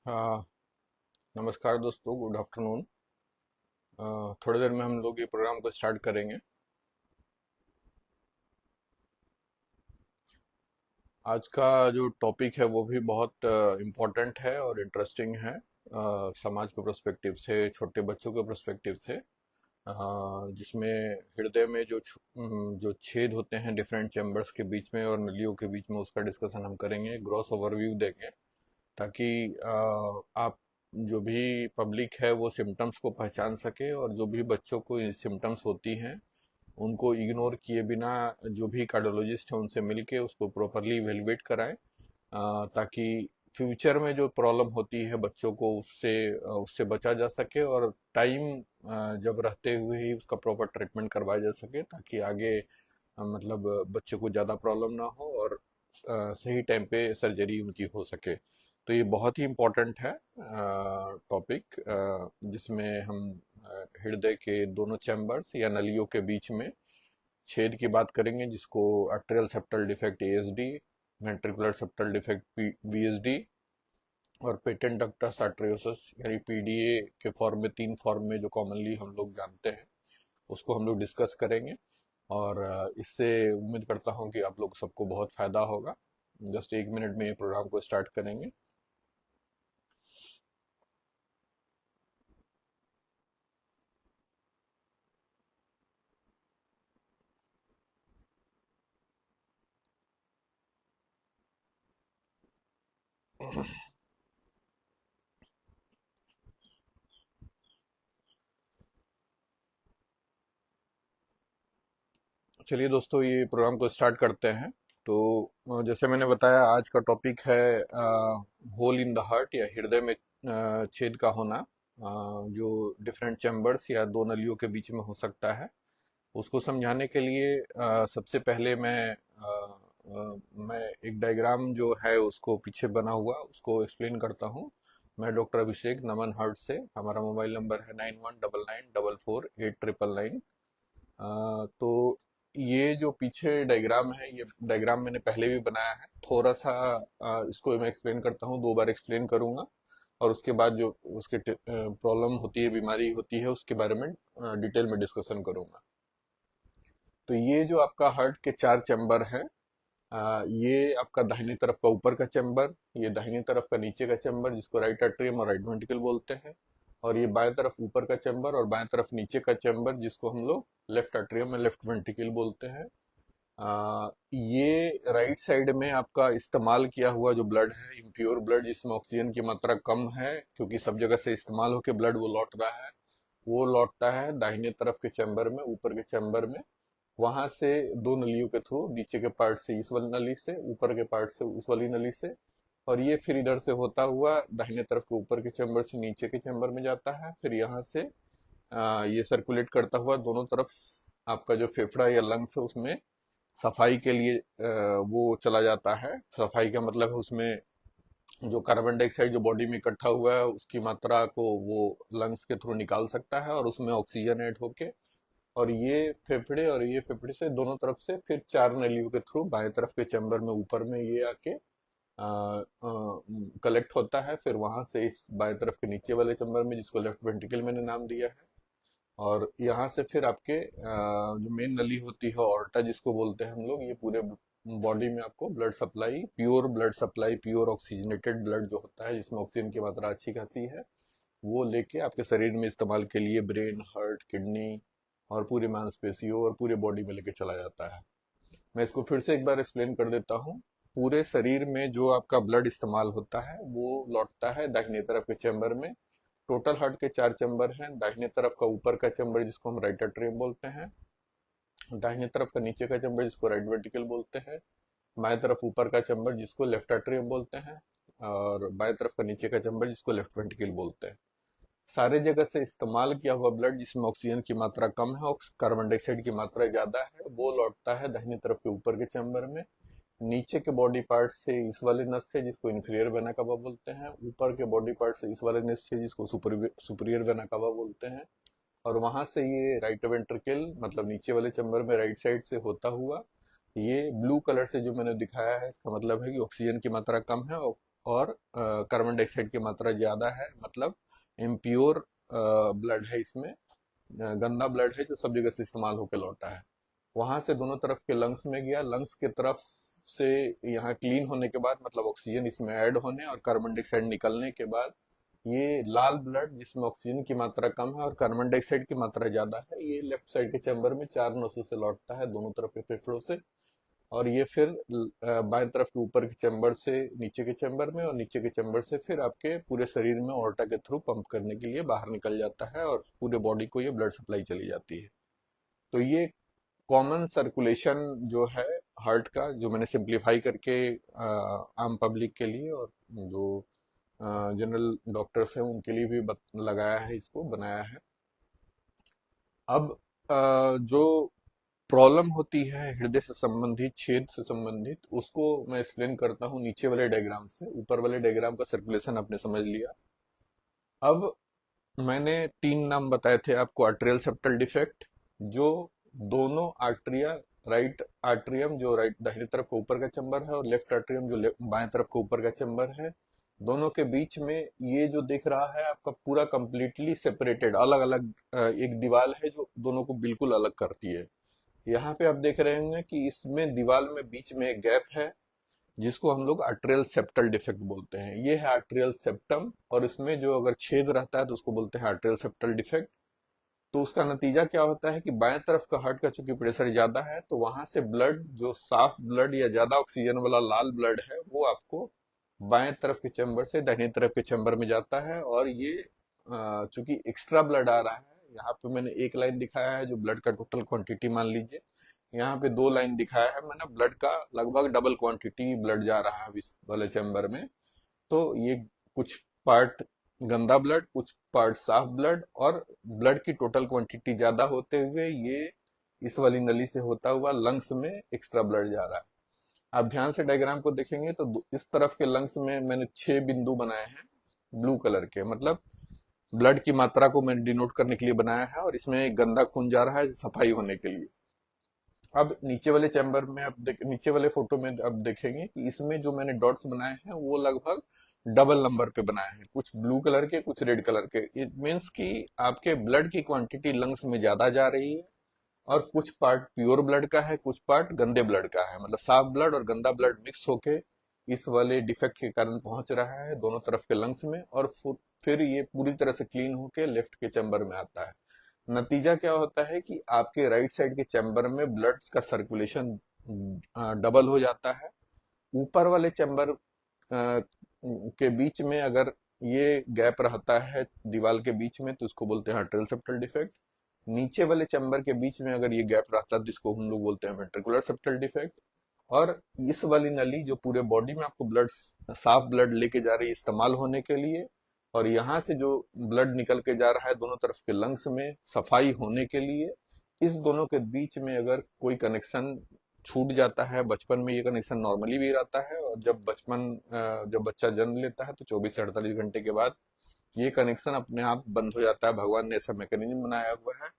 हाँ। नमस्कार दोस्तों, गुड आफ्टरनून। थोड़ी देर में हम लोग ये प्रोग्राम को स्टार्ट करेंगे। आज का जो टॉपिक है वो भी बहुत इम्पोर्टेंट है और इंटरेस्टिंग है। समाज के पर्सपेक्टिव से, छोटे बच्चों के पर्सपेक्टिव से, जिसमें हृदय में जो छेद होते हैं डिफरेंट चैम्बर्स के बीच में और नलियों के बीच में, उसका डिस्कशन हम करेंगे, ग्रॉस ओवरव्यू देंगे, ताकि आप जो भी पब्लिक है वो सिम्टम्स को पहचान सके, और जो भी बच्चों को सिम्टम्स होती हैं उनको इग्नोर किए बिना जो भी कार्डियोलॉजिस्ट है उनसे मिलके उसको प्रॉपरली इवेलुएट कराएं, ताकि फ्यूचर में जो प्रॉब्लम होती है बच्चों को उससे बचा जा सके, और टाइम जब रहते हुए ही उसका प्रॉपर ट्रीटमेंट करवाया जा सके, ताकि आगे मतलब बच्चे को ज़्यादा प्रॉब्लम ना हो, और सही टाइम पे सर्जरी उनकी हो सके। तो ये बहुत ही इम्पोर्टेंट है टॉपिक, जिसमें हम हृदय के दोनों चैम्बर्स या नलियों के बीच में छेद की बात करेंगे, जिसको arterial septal defect ASD, ventricular septal defect VSD, और पेटेंट डक्टस आर्टरियोसिस यानी पीडीए के फॉर्म में, 3 फॉर्म में जो कॉमनली हम लोग जानते हैं, उसको हम लोग डिस्कस करेंगे। और इससे उम्मीद करता हूँ कि आप लोग सबको बहुत फायदा होगा। जस्ट 1 मिनट में ये प्रोग्राम को स्टार्ट करेंगे। चलिए दोस्तों, ये प्रोग्राम को स्टार्ट करते हैं। तो जैसे मैंने बताया, आज का टॉपिक है होल इन द हार्ट, या हृदय में छेद का होना, जो डिफरेंट चैम्बर्स या दो नलियों के बीच में हो सकता है। उसको समझाने के लिए सबसे पहले मैं एक डायग्राम जो है उसको पीछे बना हुआ उसको एक्सप्लेन करता हूँ। मैं डॉक्टर अभिषेक, नमन हार्ट से। हमारा मोबाइल नंबर है 9199448999। तो ये जो पीछे डायग्राम है, ये डायग्राम मैंने पहले भी बनाया है। थोड़ा सा इसको मैं एक्सप्लेन करता हूँ, 2 बार एक्सप्लेन करूंगा, और उसके बाद जो उसके प्रॉब्लम होती है, बीमारी होती है, उसके बारे में डिटेल में डिस्कशन करूंगा। तो ये जो आपका हार्ट के 4 चैम्बर हैं, ये आपका दाहिनी तरफ का ऊपर का चैम्बर, ये दाहिनी तरफ का नीचे का चैम्बर जिसको राइट एट्रियम और राइट वेंट्रिकल बोलते हैं, और ये बाएं तरफ ऊपर का चैम्बर और बाएं तरफ नीचे का चैम्बर जिसको हम लोग लेफ्ट एट्रियम और लेफ्ट वेंट्रिकल बोलते हैं। ये राइट साइड में आपका इस्तेमाल किया हुआ जो ब्लड है, इम्प्योर ब्लड, जिसमें ऑक्सीजन की मात्रा कम है, क्योंकि सब जगह से इस्तेमाल होकर ब्लड वो लौट रहा है, वो लौटता है दाहिने तरफ के चैम्बर में, ऊपर के चैम्बर में। वहां से 2 नलियों के थ्रू, नीचे के पार्ट से इस वाली नली से, ऊपर के पार्ट से उस वाली नली से, और ये फिर इधर से होता हुआ दाहिने तरफ के ऊपर के चैम्बर से नीचे के चैम्बर में जाता है। फिर यहाँ से ये सर्कुलेट करता हुआ दोनों तरफ आपका जो फेफड़ा या लंग्स है उसमें सफाई के लिए वो चला जाता है। सफाई का मतलब है उसमें जो कार्बन डाइऑक्साइड जो बॉडी में इकट्ठा हुआ है उसकी मात्रा को वो लंग्स के थ्रू निकाल सकता है, और उसमें ऑक्सीजन ऐड होके और ये फेफड़े और ये फेफड़े से दोनों तरफ से फिर 4 नलियों के थ्रू बाएं तरफ के चैम्बर में ऊपर में ये आके कलेक्ट होता है। फिर वहां से इस बाएं तरफ के नीचे वाले चैम्बर में, जिसको लेफ्ट वेंट्रिकल मैंने नाम दिया है, और यहाँ से फिर आपके जो मेन नली होती है ऑर्टा जिसको बोलते हैं हम लोग, ये पूरे बॉडी में आपको blood supply, pure blood supply, pure oxygenated blood जो होता है जिसमें ऑक्सीजन की मात्रा अच्छी खासी है, वो लेके आपके शरीर में इस्तेमाल के लिए ब्रेन, हार्ट, किडनी और पूरी मांसपेशियों और पूरे बॉडी में लेके चला जाता है। मैं इसको फिर से एक बार एक्सप्लेन कर देता हूँ। पूरे शरीर में जो आपका ब्लड इस्तेमाल होता है वो लौटता है दाहिने तरफ के चैम्बर में। टोटल हार्ट के 4 चैम्बर हैं। दाहिने तरफ का ऊपर का चैम्बर जिसको हम राइट एट्रियम बोलते हैं, दाहिने तरफ का नीचे का चैम्बर जिसको राइट वेंट्रिकल बोलते हैं, बाएं तरफ ऊपर का चैम्बर जिसको लेफ्ट एट्रियम बोलते हैं, और बाएं तरफ का नीचे का चैम्बर जिसको लेफ्ट वेंट्रिकल बोलते हैं। सारे जगह से इस्तेमाल किया हुआ ब्लड जिसमें ऑक्सीजन की मात्रा कम है और कार्बन डाइऑक्साइड की मात्रा ज्यादा है, वो लौटता है दाहिने तरफ के ऊपर के चैम्बर में। नीचे के बॉडी पार्ट से इस वाले नस से जिसको इन्फीरियर वेना कावा बोलते हैं, ऊपर के बॉडी पार्ट से इस वाले नस से जिसको सुपीरियर वेना कावा बोलते हैं, और वहां से ये राइट वेंट्रिकल मतलब नीचे वाले चैम्बर में राइट साइड से होता हुआ, ये ब्लू कलर से जो मैंने दिखाया है इसका मतलब है कि ऑक्सीजन की मात्रा कम है और कार्बन डाइऑक्साइड की मात्रा ज्यादा है, मतलब इम्प्योर ब्लड है इसमें, गंदा ब्लड है जो सब जगह से इस्तेमाल होकर लौटा है। वहां से दोनों तरफ के लंग्स में गया, लंग्स के तरफ से यहाँ क्लीन होने के बाद मतलब ऑक्सीजन इसमें ऐड होने और कार्बन डाइऑक्साइड निकलने के बाद, ये लाल ब्लड जिसमें ऑक्सीजन की मात्रा कम है और कार्बन डाइऑक्साइड की मात्रा ज्यादा है, ये लेफ्ट साइड के चैम्बर में 4 नसों से लौटता है, दोनों तरफ के फेफड़ों से। और ये फिर बाएं तरफ के ऊपर के चैम्बर से नीचे के चैम्बर में, और नीचे के चैम्बर से फिर आपके पूरे शरीर में ऑर्टा के थ्रू पंप करने के लिए बाहर निकल जाता है और पूरे बॉडी को ये ब्लड सप्लाई चली जाती है। तो ये कॉमन सर्कुलेशन जो है हार्ट का, जो मैंने सिंप्लीफाई करके आम पब्लिक के लिए और जो जनरल डॉक्टर्स हैं उनके लिए भी लगाया है, इसको बनाया है। अब जो प्रॉब्लम होती है हृदय से संबंधित, छेद से संबंधित, उसको मैं एक्सप्लेन करता हूँ नीचे वाले डायग्राम से। ऊपर वाले डायग्राम का सर्कुलेशन आपने समझ लिया। अब मैंने 3 नाम बताए थे आपको आर्टेरियल सेप्टल डिफेक्ट, जो दोनों आर्टरिया, राइट आर्टरियम जो राइट दाहिने तरफ का ऊपर का चैम्बर है और लेफ्ट आर्टरियम जो बाएं तरफ का ऊपर का चैम्बर है, दोनों के बीच में ये जो दिख रहा है आपका पूरा कंप्लीटली सेपरेटेड, अलग अलग एक दीवार है जो दोनों को बिल्कुल अलग करती है। यहाँ पे आप देख रहे होंगे कि इसमें दीवार में बीच में एक गैप है जिसको हम लोग आर्टेरियल सेप्टल डिफेक्ट बोलते हैं। ये है आर्टेरियल सेप्टम, और इसमें जो अगर छेद रहता है तो उसको बोलते हैं आर्टेरियल सेप्टल डिफेक्ट। तो उसका नतीजा क्या होता है कि बाएं तरफ का हार्ट का चूंकि प्रेशर ज्यादा है, तो वहां से ब्लड जो साफ ब्लड या ज्यादा ऑक्सीजन वाला लाल ब्लड है वो आपको बाएं तरफ के चैम्बर से दाहिने तरफ के चैम्बर में जाता है। और ये चूंकि एक्स्ट्रा ब्लड आ रहा है, यहाँ पे मैंने एक लाइन दिखाया है जो ब्लड का टोटल क्वांटिटी मान लीजिए, यहाँ पे 2 लाइन दिखाया है मैंने, ब्लड का लगभग डबल क्वांटिटी ब्लड जा रहा है इस वाले चैम्बर में। तो ये कुछ पार्ट गंदा ब्लड, कुछ पार्ट साफ ब्लड, और ब्लड की टोटल क्वांटिटी ज्यादा होते हुए ये इस वाली नली से होता हुआ लंग्स में एक्स्ट्रा ब्लड जा रहा है। आप ध्यान से डायग्राम को देखेंगे तो इस तरफ के लंग्स में मैंने 6 बिंदु बनाए हैं ब्लू कलर के, मतलब ब्लड की मात्रा को मैंने डिनोट करने के लिए बनाया है, और इसमें एक गंदा खून जा रहा है सफाई होने के लिए। अब नीचे वाले चैम्बर में आप नीचे वाले फोटो में आप देखेंगे कि इसमें जो मैंने डॉट्स बनाए हैं वो लगभग डबल नंबर पे बनाए हैं, कुछ ब्लू कलर के कुछ रेड कलर के। इट मीन्स कि आपके ब्लड की क्वांटिटी लंग्स में ज्यादा जा रही है, और कुछ पार्ट प्योर ब्लड का है, कुछ पार्ट गंदे ब्लड का है, मतलब साफ ब्लड और गंदा ब्लड मिक्स होके इस वाले डिफेक्ट के कारण पहुंच रहा है दोनों तरफ के लंग्स में, और फिर ये पूरी तरह से क्लीन होके लेफ्ट के चैम्बर में आता है। नतीजा क्या होता है कि आपके राइट साइड के चैम्बर में ब्लड का सर्कुलेशन डबल हो जाता है। ऊपर वाले चैम्बर के बीच में अगर ये गैप रहता है दीवार के बीच में तो उसको बोलते हैं आर्टेरियल सेप्टल डिफेक्ट। नीचे वाले चैम्बर के बीच में अगर ये गैप रहता है जिसको हम लोग बोलते हैं वेंट्रिकुलर सेप्टल डिफेक्ट। और इस वाली नली जो पूरे बॉडी में आपको ब्लड, साफ ब्लड लेके जा रही है इस्तेमाल होने के लिए, और यहाँ से जो ब्लड निकल के जा रहा है दोनों तरफ के लंग्स में सफाई होने के लिए, इस दोनों के बीच में अगर कोई कनेक्शन छूट जाता है, बचपन में ये कनेक्शन नॉर्मली भी रहता है, और जब बच्चा जन्म लेता है तो 24 से 48 घंटे के बाद ये कनेक्शन अपने आप बंद हो जाता है। भगवान ने ऐसा मैकेनिज्म बनाया हुआ है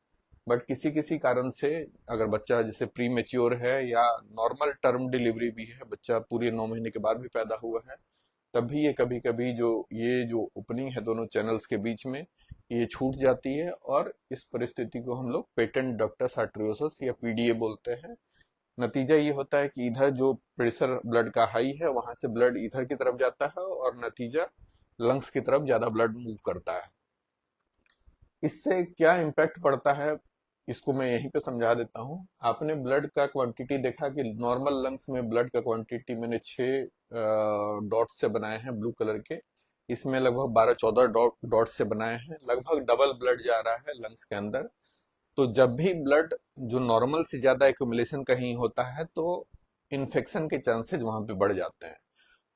बट किसी किसी कारण से अगर बच्चा जैसे प्री मेच्योर है या नॉर्मल टर्म डिलीवरी भी है, बच्चा पूरे 9 महीने के बाद भी पैदा हुआ है, तब भी ये कभी कभी जो ओपनिंग है दोनों चैनल्स के बीच में, ये छूट जाती है, और इस परिस्थिति को हम लोग पेटेंट डक्टस आर्टरियोसिस या पीडीए बोलते हैं। नतीजा ये होता है कि इधर जो प्रेशर ब्लड का हाई है, वहां से ब्लड इधर की तरफ जाता है, और नतीजा लंग्स की तरफ ज्यादा ब्लड मूव करता है। इससे क्या इम्पैक्ट पड़ता है, इसको मैं यहीं पे समझा देता हूँ। आपने ब्लड का क्वांटिटी देखा कि नॉर्मल लंग्स में ब्लड का क्वांटिटी मैंने 6 डॉट से बनाए हैं ब्लू कलर के, इसमें लगभग 12-14 डॉट से बनाए हैं, लगभग डबल ब्लड जा रहा है लंग्स के अंदर। तो जब भी ब्लड जो नॉर्मल से ज्यादा एक्यूमुलेशन कहीं होता है, तो इन्फेक्शन के चांसेस वहां पे बढ़ जाते हैं।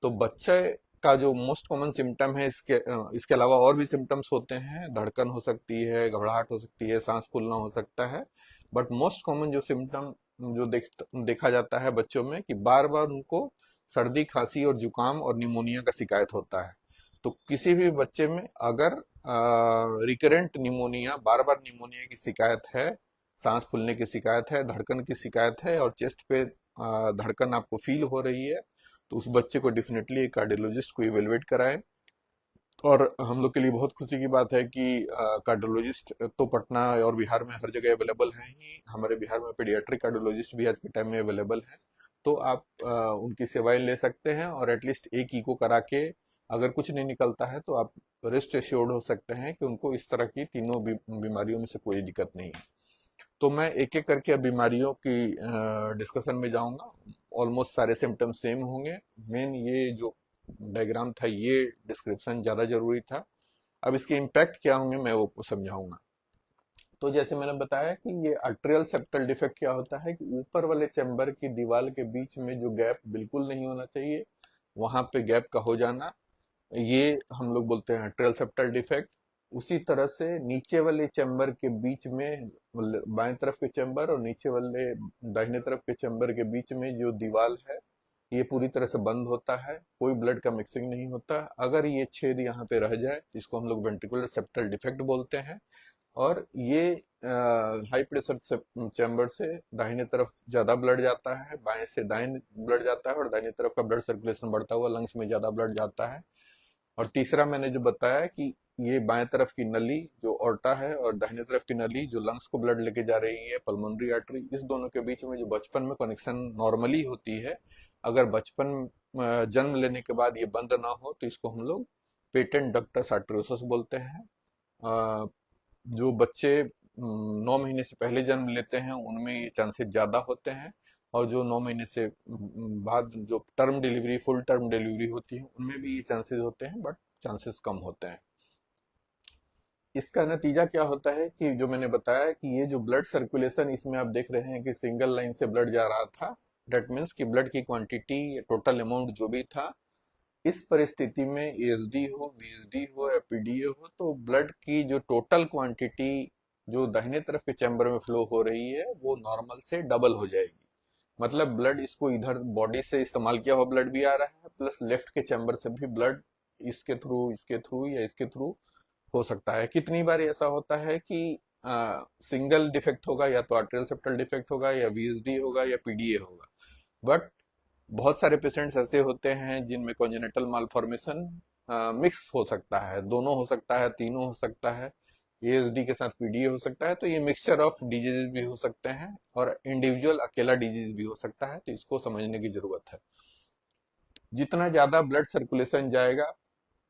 तो बच्चे का जो मोस्ट कॉमन सिम्टम है, इसके अलावा और भी सिम्टम्स होते हैं, धड़कन हो सकती है, घबराहट हो सकती है, सांस फूलना हो सकता है, बट मोस्ट कॉमन जो सिम्टम जो देखा जाता है बच्चों में, कि बार बार उनको सर्दी खांसी और जुकाम और निमोनिया का शिकायत होता है। तो किसी भी बच्चे में अगर रिकरेंट निमोनिया, बार बार निमोनिया की शिकायत है, सांस फूलने की शिकायत है, धड़कन की शिकायत है, और चेस्ट पे धड़कन आपको फील हो रही है, तो उस बच्चे को डेफिनेटली एक कार्डियोलॉजिस्ट को इवेलुएट कराएं। और हम लोग के लिए बहुत खुशी की बात है कि कार्डियोलॉजिस्ट तो पटना और बिहार में हर जगह अवेलेबल हैं ही। हमारे बिहार में पीडियाट्रिक कार्डियोलॉजिस्ट भी आज के टाइम में अवेलेबल है। तो आप उनकी सेवाएं ले सकते हैं, और एटलीस्ट एक इको करा के अगर कुछ नहीं निकलता है, तो आप रेस्ट एश्योर्ड हो सकते हैं कि उनको इस तरह की तीनों बीमारियों में से कोई दिक्कत नहीं है। तो मैं एक एक करके अब बीमारियों की डिस्कशन में जाऊंगा। ऑलमोस्ट सारे सिम्टम्स सेम होंगे। मेन ये जो डायग्राम था, ये डिस्क्रिप्शन ज्यादा जरूरी था। अब इसके इम्पैक्ट क्या होंगे मैं वो समझाऊंगा। तो जैसे मैंने बताया कि ये आर्टेरियल सेप्टल डिफेक्ट क्या होता है, कि ऊपर वाले चैम्बर की दीवार के बीच में जो गैप बिल्कुल नहीं होना चाहिए, वहां पे गैप का हो जाना, ये हम लोग बोलते हैं आर्टेरियल सेप्टल डिफेक्ट। उसी तरह से नीचे वाले चैम्बर के बीच में, मतलब बाएं तरफ के चैम्बर और नीचे वाले दाहिने तरफ के चैम्बर के बीच में जो दीवार है, ये पूरी तरह से बंद होता है, कोई ब्लड का मिक्सिंग नहीं होता। अगर ये छेद यहाँ पे रह जाए, जिसको हम लोग वेंट्रिकुलर सेप्टल डिफेक्ट बोलते हैं, और ये हाई प्रेशर चैम्बर से दाहिने तरफ ज्यादा ब्लड जाता है, बाएं से दाएं ब्लड जाता है, और दाहिने तरफ का ब्लड सर्कुलेशन बढ़ता हुआ लंग्स में ज्यादा ब्लड जाता है। और तीसरा मैंने जो बताया कि ये बाएं तरफ की नली जो ऑर्टा है, और दाहिने तरफ की नली जो लंग्स को ब्लड लेके जा रही है, पल्मोनरी आर्टरी, इस दोनों के बीच में जो बचपन में कनेक्शन नॉर्मली होती है, अगर बचपन जन्म लेने के बाद ये बंद ना हो, तो इसको हम लोग पेटेंट डक्टस आर्टरियोसिस बोलते हैं। अ, जो बच्चे 9 महीने से पहले जन्म लेते हैं, उनमें ये चांसेस ज्यादा होते हैं, और जो 9 महीने से बाद जो term delivery, full term delivery होती है, उनमें भी ये चांसेस होते हैं, बट चांसेस कम होते हैं। इसका नतीजा क्या होता है कि जो मैंने बताया कि ये जो ब्लड सर्कुलेशन, इसमें आप देख रहे हैं कि सिंगल लाइन से ब्लड जा रहा था। डेट मीन्स कि ब्लड की क्वांटिटी, टोटल अमाउंट जो भी था, इस परिस्थिति में एएसडी हो, वीएसडी हो या पीडीए हो, तो ब्लड की जो टोटल क्वांटिटी जो दाहिने तरफ के चैम्बर में फ्लो हो रही है, वो नॉर्मल से डबल हो जाएगी। मतलब ब्लड, इसको इधर बॉडी से इस्तेमाल किया हुआ ब्लड भी आ रहा है, प्लस लेफ्ट के चैम्बर से भी ब्लड इसके थ्रू या इसके थ्रू हो सकता है। कितनी बार ऐसा होता है कि सिंगल डिफेक्ट होगा, या तो आर्टेरियल सेप्टल डिफेक्ट होगा, या वीएसडी होगा, या पीडीए होगा, बट बहुत सारे पेशेंट्स ऐसे होते हैं जिनमें कॉन्जेनिटल मालफॉर्मेशन मिक्स हो सकता है, दोनों हो सकता है, तीनों हो सकता है, एएसडी के साथ पीडीए हो सकता है। तो ये मिक्सचर ऑफ डिजीज भी हो सकते हैं, और इंडिविजुअल अकेला डिजीज भी हो सकता है, तो इसको समझने की जरूरत है। जितना ज्यादा ब्लड सर्कुलेशन जाएगा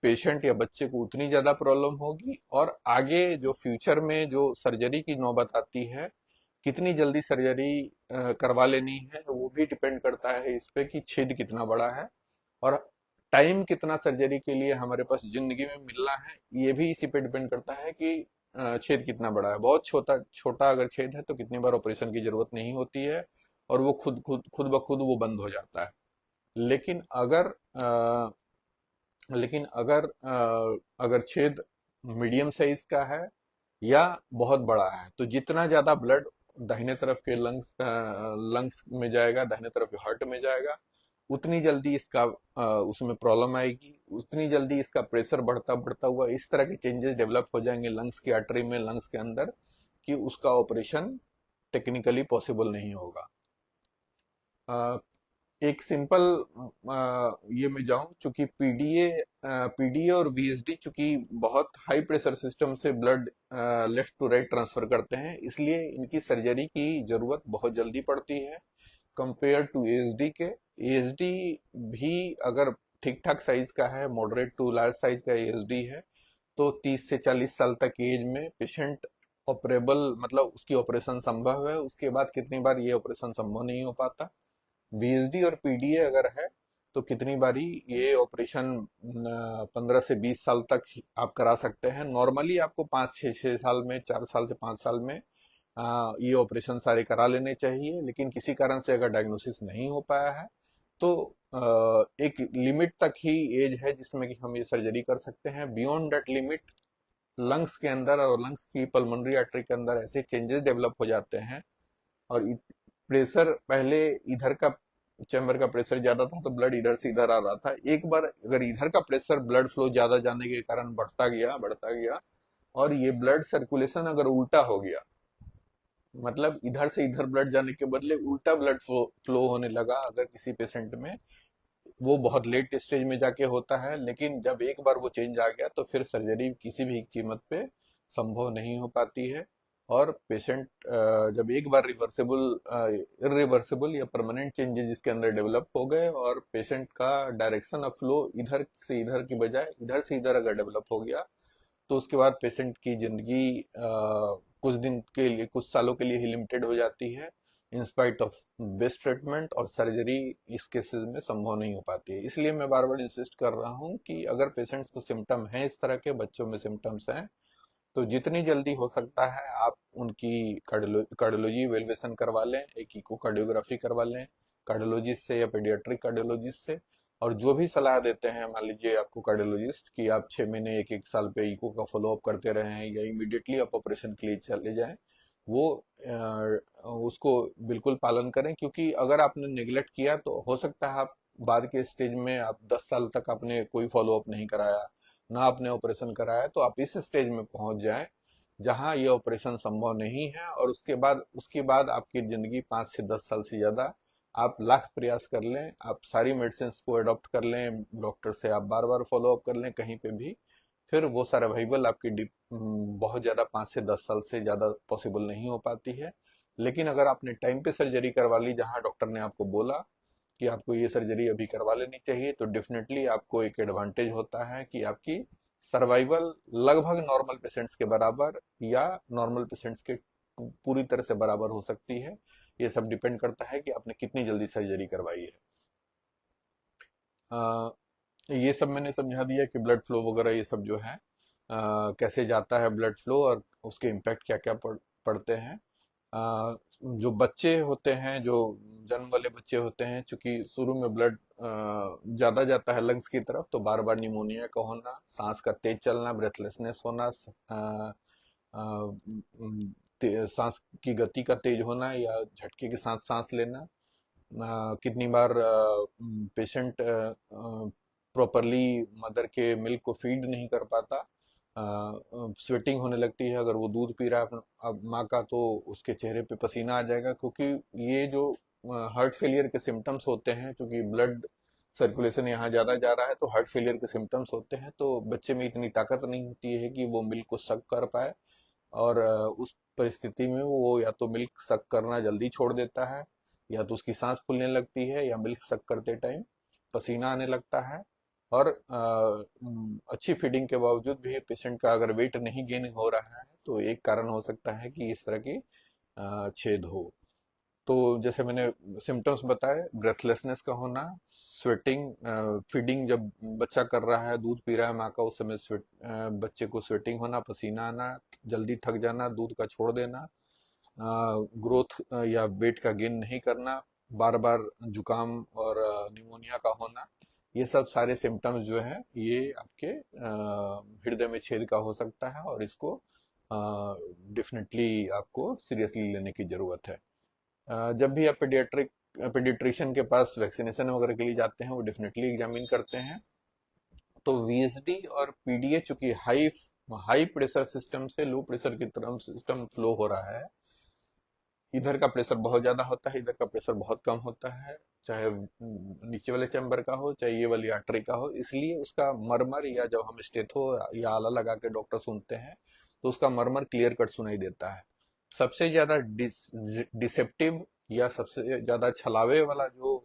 पेशेंट या बच्चे को, उतनी ज्यादा प्रॉब्लम होगी, और आगे जो फ्यूचर में जो सर्जरी की नौबत आती है, कितनी जल्दी सर्जरी करवा लेनी है, वो भी डिपेंड करता है इस पे कि छेद कितना बड़ा है, और टाइम कितना सर्जरी के लिए हमारे पास जिंदगी में मिलना है, ये भी इसी पे डिपेंड करता है कि छेद कितना बड़ा है। बहुत छोटा छोटा अगर छेद है, तो कितनी बार ऑपरेशन की जरूरत नहीं होती है, और वो खुद खुद खुद ब खुद वो बंद हो जाता है। लेकिन अगर अ, अगर छेद मीडियम साइज का है या बहुत बड़ा है, तो जितना ज्यादा ब्लड दाहिने तरफ के लंग्स में जाएगा, दाहिने तरफ के हार्ट में जाएगा, उतनी जल्दी इसका उसमें प्रॉब्लम आएगी, उतनी जल्दी इसका प्रेशर बढ़ता बढ़ता हुआ इस तरह के चेंजेस डेवलप हो जाएंगे लंग्स की आर्टरी में, लंग्स के अंदर, कि उसका ऑपरेशन टेक्निकली पॉसिबल नहीं होगा। अ, एक सिंपल ये में जाऊं, चूंकि पीडीए और वीएसडी चूंकि बहुत हाई प्रेशर सिस्टम से blood left to right transfer करते हैं, इसलिए इनकी सर्जरी की जरूरत बहुत जल्दी पड़ती है कंपेयर टू एएसडी के। एएसडी भी अगर ठीक ठाक साइज का है, मॉडरेट टू लार्ज साइज का एएसडी है, तो 30 से 40 साल तक की एज में पेशेंट ऑपरेबल, मतलब उसकी ऑपरेशन संभव है। उसके बाद कितनी बार ये ऑपरेशन संभव नहीं हो पाता। वीएसडी और पीडीए अगर है तो कितनी बारी ये ऑपरेशन 15 से 20 साल तक आप करा सकते हैं। नॉर्मली आपको 5 6 6 साल में, 4 साल से 5 साल में ये ऑपरेशन सारे करा लेने चाहिए। लेकिन किसी कारण से अगर डायग्नोसिस नहीं हो पाया है तो एक लिमिट तक ही एज है जिसमें कि हम ये सर्जरी कर सकते हैं। बियॉन्ड दैट लिमिट लंग्स के अंदर और लंग्स की पल्मोनरी आर्टरी के अंदर ऐसे चेंजेस डेवलप हो जाते हैं, और प्रेशर पहले इधर का चैम्बर का प्रेशर ज्यादा था तो ब्लड इधर से इधर आ रहा था। एक बार अगर इधर का प्रेशर ब्लड फ्लो ज्यादा जाने के कारण बढ़ता गया और ये ब्लड सर्कुलेशन अगर उल्टा हो गया, मतलब इधर से इधर ब्लड जाने के बदले उल्टा ब्लड फ्लो होने लगा अगर किसी पेशेंट में, वो बहुत लेट स्टेज में जाके होता है। लेकिन जब एक बार वो चेंज आ गया तो फिर सर्जरी किसी भी कीमत पे संभव नहीं हो पाती है। और पेशेंट जब एक बार इरिवर्सिबल या परमानेंट चेंजेस जिसके अंदर डेवलप हो गए और पेशेंट का डायरेक्शन ऑफ फ्लो इधर से इधर की बजाय इधर से इधर अगर डेवलप हो गया, तो उसके बाद पेशेंट की जिंदगी कुछ दिन के लिए, कुछ सालों के लिए ही लिमिटेड हो जाती है। In spite of best treatment और सर्जरी इस केसेस में संभव नहीं हो पाती है। इसलिए मैं बार बार इंसिस्ट कर रहा हूँ कि अगर पेशेंट्स को सिम्टम है, इस तरह के बच्चों में सिम्टम्स हैं, तो जितनी जल्दी हो सकता है आप उनकी कार्डियोलॉजी इवेल्युएशन करवा लें, एक इकोकार्डियोग्राफी करवा लें कार्डियोलॉजिस्ट से या पीडियाट्रिक कार्डियोलॉजिस्ट से। और जो भी सलाह देते हैं, मान लीजिए आपको कार्डियोलॉजिस्ट कि आप 6 महीने 1 1 साल पे इको का फॉलोअप करते रहें या इमीडिएटली आप ऑपरेशन के लिए चले जाएं, वो उसको बिल्कुल पालन करें। क्योंकि अगर आपने निगलेक्ट किया तो हो सकता है आप बाद के स्टेज में, आप 10 साल तक आपने कोई फॉलोअप नहीं कराया, ना आपने ऑपरेशन कराया, तो आप इस स्टेज में पहुंच जाएं जहां ये ऑपरेशन संभव नहीं है। और उसके बाद आपकी जिंदगी 5 से 10 साल से ज्यादा, आप लाख प्रयास कर लें, आप सारी मेडिसिन को अडॉप्ट कर लें, डॉक्टर से आप बार बार फॉलो अप कर लें कहीं पे भी, फिर वो सर्वाइवल आपकी बहुत ज्यादा 5 से 10 साल से ज्यादा पॉसिबल नहीं हो पाती है। लेकिन अगर आपने टाइम पे सर्जरी करवा ली जहां डॉक्टर ने आपको बोला कि आपको ये सर्जरी अभी करवा लेनी चाहिए, तो डेफिनेटली आपको एक एडवांटेज होता है कि आपकी सर्वाइवल लगभग नॉर्मल पेशेंट्स के बराबर या नॉर्मल पेशेंट्स के पूरी तरह से बराबर हो सकती है। ये सब डिपेंड करता है कि आपने कितनी जल्दी सर्जरी करवाई है। अ, ये सब मैंने समझा दिया कि ब्लड फ्लो वगैरह ये सब जो है कैसे जाता है ब्लड फ्लो, और उसके इम्पैक्ट क्या क्या पड़ते हैं। अ, जो बच्चे होते हैं, जो जन्म वाले बच्चे होते हैं, चूंकि शुरू में ब्लड ज्यादा जाता है लंग्स की तरफ, तो बार बार निमोनिया का होना, सांस का तेज चलना, ब्रेथलेसनेस होना, सांस की गति का तेज होना या झटके के साथ सांस लेना, कितनी बार पेशेंट प्रॉपरली मदर के मिल्क को फीड नहीं कर पाता, स्वेटिंग होने लगती है। अगर वो दूध पी रहा है अब माँ का, तो उसके चेहरे पे पसीना आ जाएगा, क्योंकि ये जो हार्ट फेलियर के सिम्टम्स होते हैं, क्योंकि ब्लड सर्कुलेशन यहाँ ज्यादा जा रहा है तो हार्ट फेलियर के सिम्टम्स होते हैं। तो बच्चे में इतनी ताकत नहीं होती है कि वो मिल्क को सक कर पाए, और उस परिस्थिति में वो या तो मिल्क सक करना जल्दी छोड़ देता है, या तो उसकी सांस फूलने लगती है, या मिल्क सक करते टाइम पसीना आने लगता है। और अच्छी फीडिंग के बावजूद भी पेशेंट का अगर वेट नहीं गेन हो रहा है, तो एक कारण हो सकता है कि इस तरह की छेद हो। तो जैसे मैंने सिम्टम्स बताए, ब्रेथलेसनेस का होना, स्वेटिंग, फीडिंग जब बच्चा कर रहा है, दूध पी रहा है माँ का, उस समय बच्चे को स्वेटिंग होना, पसीना आना, जल्दी थक जाना, दूध का छोड़ देना, ग्रोथ या वेट का गेन नहीं करना, बार बार जुकाम और निमोनिया का होना, ये सब सारे सिम्टम्स जो है ये आपके हृदय में छेद का हो सकता है, और इसको डेफिनेटली आपको सीरियसली लेने की जरूरत है। जब भी आप पीडियाट्रिशियन के पास वैक्सीनेशन वगैरह के लिए जाते हैं, वो डेफिनेटली एग्जामिन करते हैं तो वीएसडी और पीडीए चूंकि हाई हाई प्रेशर सिस्टम से लो प्रेशर की तरफ सिस्टम फ्लो हो रहा है, इधर का प्रेशर बहुत ज्यादा होता है, इधर का प्रेशर बहुत कम होता है, चाहे नीचे वाले चैम्बर का हो चाहे ये वाली आर्टरी का हो, इसलिए उसका मरमर, या जब हम स्टेथो या आला लगा के डॉक्टर सुनते हैं तो उसका मरमर क्लियर कट सुनाई देता है। सबसे ज्यादा डिसेप्टिव या सबसे ज्यादा छलावे वाला जो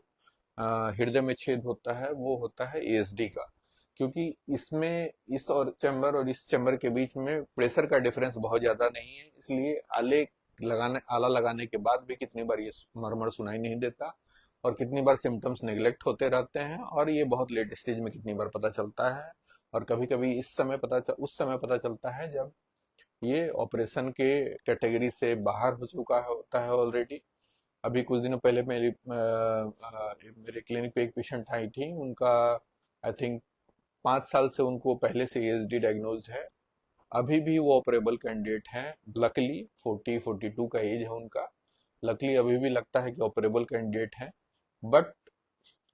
हृदय में छेद होता है वो होता है एएसडी का, क्योंकि इसमें इस और चैम्बर और इस चैम्बर के बीच में प्रेशर का डिफरेंस बहुत ज्यादा नहीं है, इसलिए आला लगाने के बाद भी कितनी बार ये मरमर सुनाई नहीं देता, और कितनी बार सिम्टम्स नेग्लेक्ट होते रहते हैं, और ये बहुत लेट स्टेज में कितनी बार पता चलता है। और कभी कभी उस समय पता चलता है जब ये ऑपरेशन के कैटेगरी से बाहर हो चुका है होता है ऑलरेडी। अभी कुछ दिनों पहले मेरे क्लिनिक पे एक पेशेंट आई थी, उनका आई थिंक 5 साल से उनको पहले से एएसडी डायग्नोज्ड है, अभी भी वो ऑपरेबल कैंडिडेट हैं। लकली 42 का एज है उनका, लकली अभी भी लगता है कि ऑपरेबल कैंडिडेट है, बट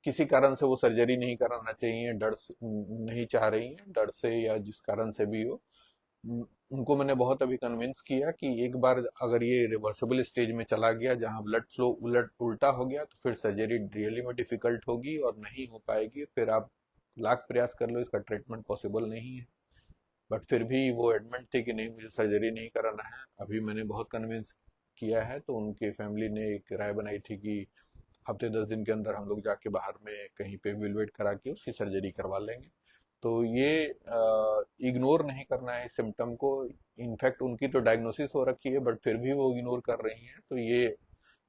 किसी कारण से वो सर्जरी नहीं कराना चाहिए, नहीं चाह रही है, डर से या जिस कारण से भी हो। उनको मैंने बहुत अभी कन्विंस किया कि एक बार अगर ये रिवर्सिबल स्टेज में चला गया जहां ब्लड फ्लो उल्टा हो गया तो फिर सर्जरी रियली में डिफिकल्ट होगी और नहीं हो पाएगी, फिर आप लाख प्रयास कर लो, इसका ट्रीटमेंट पॉसिबल नहीं है। बट फिर भी वो एडमिट थे कि नहीं मुझे सर्जरी नहीं कराना है। अभी मैंने बहुत कन्विंस किया है, तो उनके फैमिली ने एक राय बनाई थी कि हफ्ते 10 दिन के अंदर हम लोग जाके बाहर में कहीं पे विलवेट करा के उसकी सर्जरी करवा लेंगे। तो ये इग्नोर नहीं करना है इस सिम्टम को। इनफैक्ट उनकी तो डायग्नोसिस हो रखी है बट फिर भी वो इग्नोर कर रही हैं, तो ये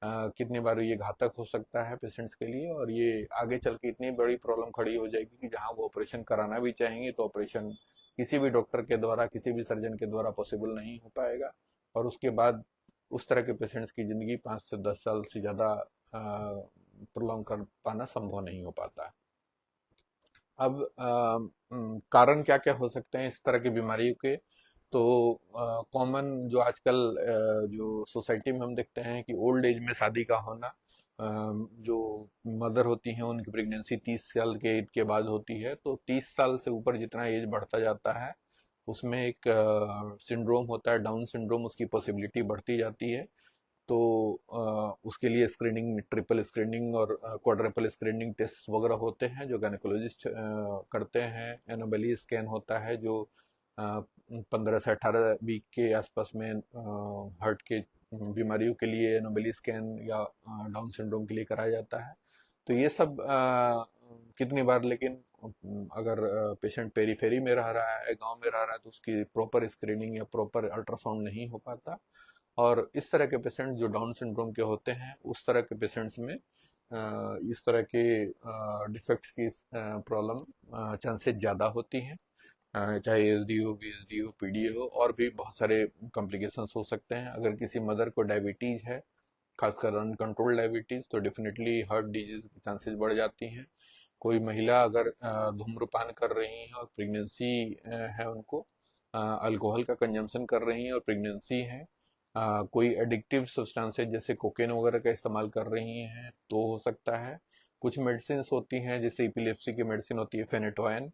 कितनी बार ये घातक हो सकता है पेशेंट्स के लिए, और ये आगे चल के इतनी बड़ी प्रॉब्लम खड़ी हो जाएगी कि जहां वो ऑपरेशन कराना भी चाहेंगे तो ऑपरेशन किसी भी डॉक्टर के द्वारा, किसी भी सर्जन के द्वारा पॉसिबल नहीं हो पाएगा, और उसके बाद उस तरह के पेशेंट्स की जिंदगी 5 से 10 साल से ज्यादा प्रोलॉन्ग कर पाना संभव नहीं हो पाता। अब कारण क्या क्या हो सकते हैं इस तरह की बीमारियों के, तो कॉमन जो आजकल जो सोसाइटी में हम देखते हैं कि ओल्ड एज में शादी का होना, जो मदर होती हैं उनकी प्रेगनेंसी 30 साल के एज के बाद होती है, तो 30 साल से ऊपर जितना एज बढ़ता जाता है उसमें एक सिंड्रोम होता है, डाउन सिंड्रोम, उसकी पॉसिबिलिटी बढ़ती जाती है। तो उसके लिए स्क्रीनिंग, ट्रिपल स्क्रीनिंग और क्वाड्रपल स्क्रीनिंग टेस्ट वगैरह होते हैं जो गायनेकोलॉजिस्ट करते हैं। एनोमली स्कैन होता है जो 15 से 18 वीक के आसपास में हार्ट के बीमारियों के लिए एनोमली स्कैन या डाउन सिंड्रोम के लिए कराया जाता है। तो ये सब कितनी बार, लेकिन अगर पेशेंट पेरीफेरी में रह रहा है, गांव में रह रहा है, तो उसकी प्रॉपर स्क्रीनिंग या प्रॉपर अल्ट्रासाउंड नहीं हो पाता, और इस तरह के पेशेंट जो डाउन सिंड्रोम के होते हैं उस तरह के पेशेंट्स में इस तरह के डिफेक्ट्स की प्रॉब्लम चांसेस ज़्यादा होती हैं। चाहे एसडी हो, वीएसडी हो, पीडीए हो, और भी बहुत सारे कॉम्प्लिकेशंस हो सकते हैं। अगर किसी मदर को डायबिटीज है, खासकर अनकंट्रोल्ड डायबिटीज, तो डेफिनेटली हार्ट डिजीज की चांसेस बढ़ जाती हैं। कोई महिला अगर धूम्रपान कर रही है और प्रेगनेंसी है, उनको अल्कोहल का कंजम्पशन कर रही हैं और प्रेगनेंसी है, कोई एडिक्टिव सब्सटेंसेस जैसे कोकेन वगैरह का इस्तेमाल कर रही हैं तो हो सकता है। कुछ मेडिसिन होती हैं जैसे इपिलेप्सी की मेडिसिन होती है फेनेटोइन,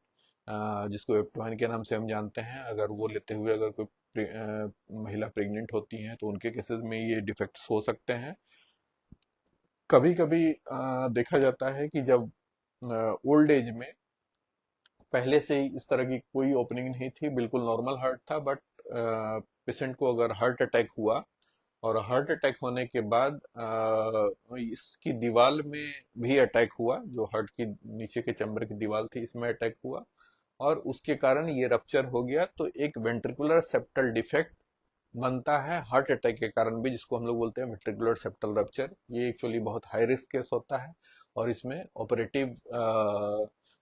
जिसको एप्टोइन के नाम से हम जानते हैं, अगर वो लेते हुए अगर कोई महिला प्रेग्नेंट होती हैं तो उनके केसेस में ये डिफेक्ट्स हो सकते हैं। कभी कभी देखा जाता है कि जब ओल्ड एज में पहले से ही इस तरह की कोई ओपनिंग नहीं थी, बिल्कुल नॉर्मल हार्ट था, बट पेशेंट को अगर हार्ट अटैक हुआ और हार्ट अटैक होने के बाद इसकी दीवार में भी अटैक हुआ, जो हार्ट की नीचे के चैम्बर की दीवार थी इसमें अटैक हुआ, और उसके कारण ये रप्चर हो गया, तो एक वेंट्रिकुलर सेप्टल डिफेक्ट बनता है हार्ट अटैक के कारण भी, जिसको हम लोग बोलते हैं वेंट्रिकुलर सेप्टल रप्चर। ये एक्चुअली बहुत हाई रिस्क केस होता है, और इसमें ऑपरेटिव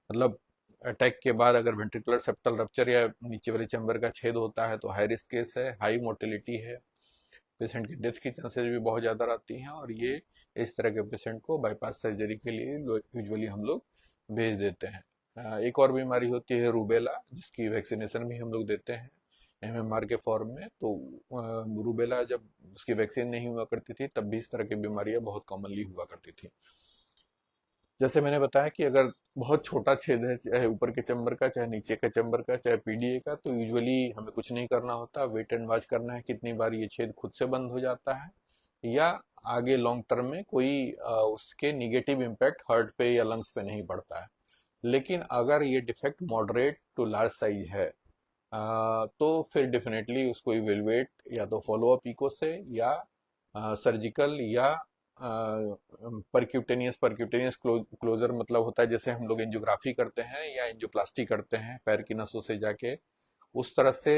मतलब अटैक के बाद अगर वेंट्रिकुलर सेप्टल रप्चर या नीचे वाले चैम्बर का छेद होता है तो हाई रिस्क केस है, हाई मोर्टेलिटी है, पेशेंट की डेथ की चांसेस भी बहुत ज़्यादा रहती हैं, और ये इस तरह के पेशेंट को बाईपास सर्जरी के लिए यूजुअली हम लोग भेज देते हैं। एक और बीमारी होती है रूबेला, जिसकी वैक्सीनेशन भी हम लोग देते हैं एमएमआर के फॉर्म में। तो रूबेला जब उसकी वैक्सीन नहीं हुआ करती थी तब भी इस तरह की बीमारियां बहुत कॉमनली हुआ करती थी। जैसे मैंने बताया कि अगर बहुत छोटा छेद है, चाहे ऊपर के चैम्बर का, चाहे नीचे के चैम्बर का, चाहे पीडीए का, तो यूजुअली हमें कुछ नहीं करना होता, वेट एंड वॉच करना है कितनी बार ये छेद खुद से बंद हो जाता है, या आगे लॉन्ग टर्म में कोई उसके निगेटिव इम्पैक्ट हार्ट पे या लंग्स पे नहीं पड़ता है। लेकिन अगर ये defect moderate to large size है, तो फिर डेफिनेटली उसको इवेलुएट या तो फॉलो अप इको से, या सर्जिकल, या परक्यूटेनियस परक्यूटेनियस क्लोजर मतलब होता है जैसे हम लोग एंजियोग्राफी करते हैं या एंजियोप्लास्टी करते हैं पैर की नसों से जाके, उस तरह से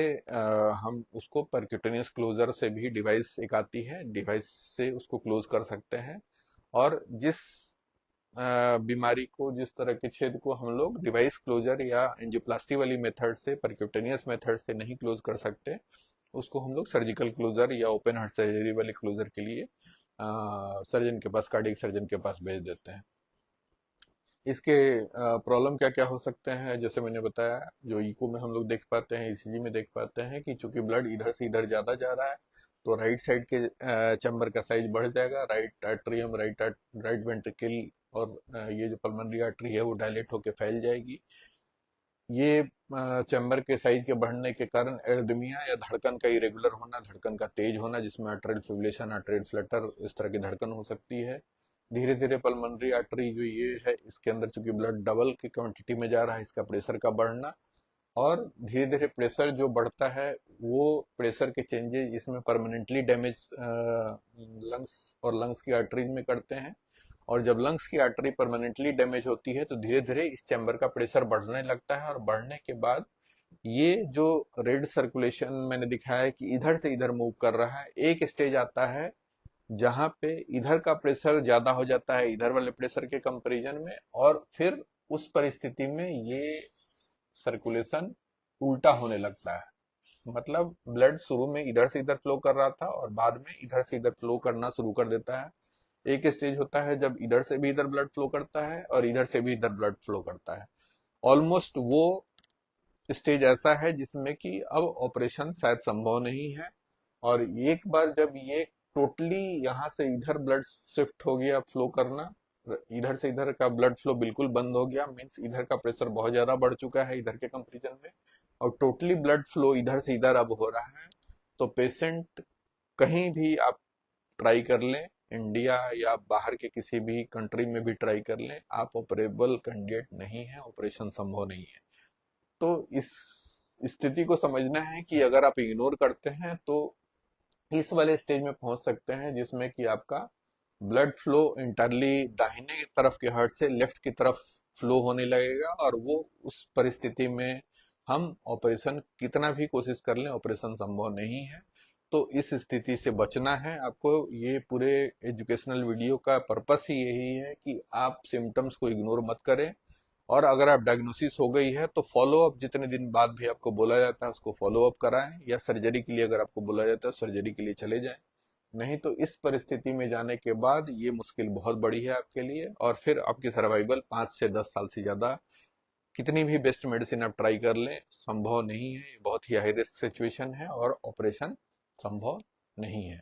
हम उसको परक्यूटेनियस क्लोजर से भी डिवाइस एक आती है, डिवाइस से उसको क्लोज कर सकते हैं। और जिस बीमारी को, जिस तरह के छेद को हम लोग डिवाइस क्लोजर या एंजियोप्लास्टी वाली मेथड से, परक्यूटेनियस मेथड से नहीं क्लोज कर सकते, उसको हम लोग सर्जिकल क्लोजर या ओपन हार्ट सर्जरी वाले क्लोजर के लिए सर्जन के पास, कार्डियक सर्जन के पास भेज देते हैं। इसके प्रॉब्लम क्या क्या हो सकते हैं, जैसे मैंने बताया, जो इको में हम लोग देख पाते हैं, ईसीजी में देख पाते हैं कि चूंकि ब्लड इधर से इधर ज्यादा जा रहा है, तो राइट साइड के चैम्बर का साइज बढ़ जाएगा, राइट आर्टरियम, राइट वेंट्रिकल, और ये जो पल्मोनरी आर्टरी है वो डायलेट होकर फैल जाएगी। ये चैम्बर के साइज के बढ़ने के कारण एरिथमिया या धड़कन का इरेगुलर होना, धड़कन का तेज होना, जिसमें आर्टरियल फिब्रिलेशन, आर्टरियल फ्लटर, इस तरह की धड़कन हो सकती है। धीरे धीरे पल्मोनरी आर्टरी जो ये है, इसके अंदर चूंकि ब्लड डबल की क्वांटिटी में जा रहा है, इसका प्रेशर का बढ़ना, और धीरे धीरे प्रेशर जो बढ़ता है, वो प्रेशर के चेंजेस इसमें परमानेंटली डैमेज लंग्स और लंग्स की आर्टरीज में करते हैं। और जब लंग्स की आर्टरी परमानेंटली डैमेज होती है, तो धीरे धीरे इस चैम्बर का प्रेशर बढ़ने लगता है, और बढ़ने के बाद ये जो रेड सर्कुलेशन मैंने दिखाया है कि इधर से इधर मूव कर रहा है, एक स्टेज आता है जहां पे इधर का प्रेशर ज्यादा हो जाता है इधर वाले प्रेशर के कंपैरिजन में, और फिर उस परिस्थिति में ये सर्कुलेशन उल्टा होने लगता है। मतलब ब्लड शुरू में इधर से इधर फ्लो कर रहा था, और बाद में इधर से इधर फ्लो करना शुरू कर देता है। एक स्टेज होता है जब इधर से भी इधर ब्लड फ्लो करता है और इधर से भी इधर ब्लड फ्लो करता है। ऑलमोस्ट वो स्टेज ऐसा है जिसमें कि अब ऑपरेशन शायद संभव नहीं है। और एक बार जब ये टोटली यहाँ से इधर ब्लड शिफ्ट हो गया, फ्लो करना, इधर से इधर का ब्लड फ्लो बिल्कुल बंद हो गया, मीन्स इधर का प्रेशर बहुत ज्यादा बढ़ चुका है इधर के कंपेरिजन में, और टोटली ब्लड फ्लो इधर से इधर अब हो रहा है, तो पेशेंट कहीं भी आप ट्राई कर लें, इंडिया या बाहर के किसी भी कंट्री में भी ट्राई कर लें, आप ऑपरेबल कैंडिडेट नहीं है, ऑपरेशन संभव नहीं है। तो इस स्थिति को समझना है कि अगर आप इग्नोर करते हैं, तो इस वाले स्टेज में पहुंच सकते हैं जिसमें कि आपका ब्लड फ्लो इंटरली दाहिने तरफ के हार्ट से लेफ्ट की तरफ फ्लो होने लगेगा, और वो उस परिस्थिति में हम ऑपरेशन कितना भी कोशिश कर लें, ऑपरेशन संभव नहीं है। तो इस स्थिति से बचना है आपको। ये पूरे एजुकेशनल वीडियो का पर्पस ही यही है कि आप सिम्टम्स को इग्नोर मत करें, और अगर आप डायग्नोसिस हो गई है तो फॉलो अप जितने दिन बाद भी आपको बोला जाता है उसको फॉलो अप कराएं, या सर्जरी के लिए अगर आपको बोला जाता है सर्जरी के लिए चले जाएं। नहीं तो इस परिस्थिति में जाने के बाद ये मुश्किल बहुत बड़ी है आपके लिए, और फिर आपकी सर्वाइवल 5 से 10 साल से ज्यादा कितनी भी बेस्ट मेडिसिन आप ट्राई कर लें, संभव नहीं है। ये बहुत ही हाई रिस्क सिचुएशन है, और ऑपरेशन संभव नहीं है।